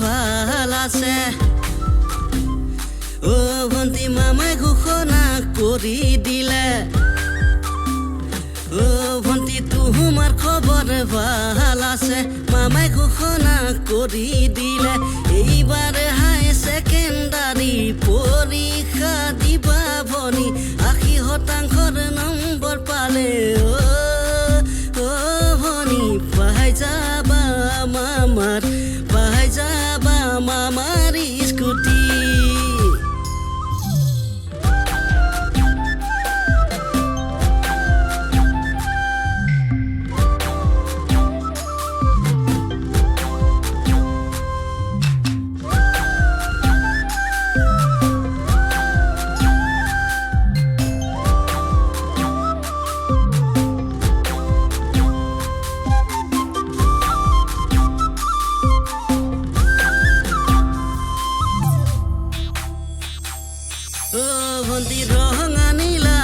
ভাল আছে ও ভন্তি মামাই ঘোষণা কৰি দিলে ও ভন্তি তোমাৰ খবৰ ভাল আছে মামাই ঘোষণা কৰি দিলে এইবাৰ হাই সেকেন্ডাৰী পৰীক্ষা দিবা ভনী 80% নম্বৰ পালে ও ভনী পাই যাবা মামাৰ যাবা মামাৰ স্কুটি ভন্তি ৰং আনিলা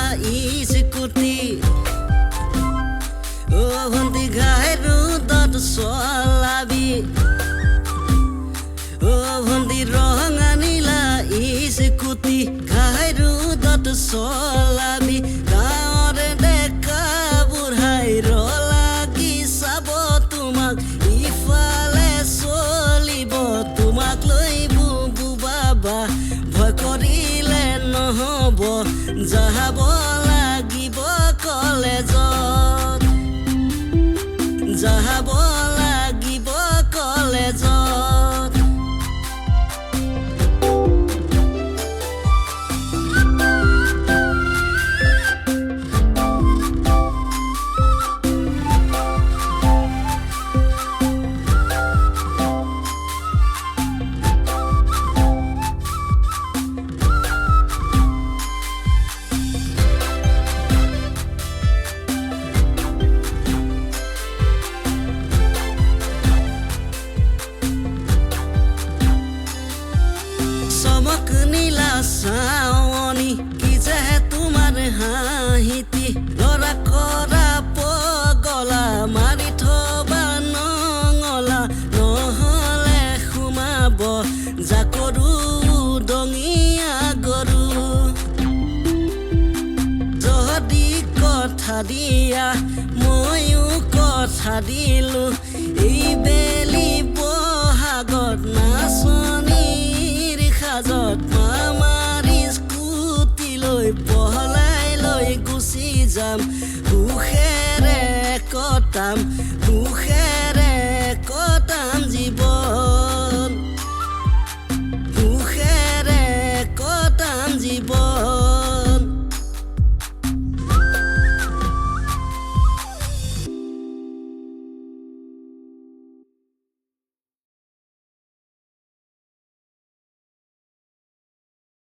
স্কুটি ভন্তি ঘাই ৰ'দত চলাবি ভন্তি ৰং আনিলা স্কুটি ঘাই ৰ'দত চলাবি গাঁৱৰ ডেকা বুঢ়াই লাগি চাব তোমাক ইফালে চলিব তোমাক লৈ বুবু বাবা ভয় কৰিলে নহব যাব লাগিব কলেজত যাব লাগিব কলেজত নীলা সাৱনি কি যে তোমাৰ হাঁহিতি লৰা কৰা পগলা মাৰি থবা নঙলা নহলে সোমাব জাকৰু ডঙিয়া গৰু যদি কথা দিয়া ময়ো কথা দিলো এই বেলি বহাগত নাচনীৰ সাজত মামাৰ স্কুটি লৈ পহলাই লৈ গুচি যাম সুখেৰে কটাম জীৱন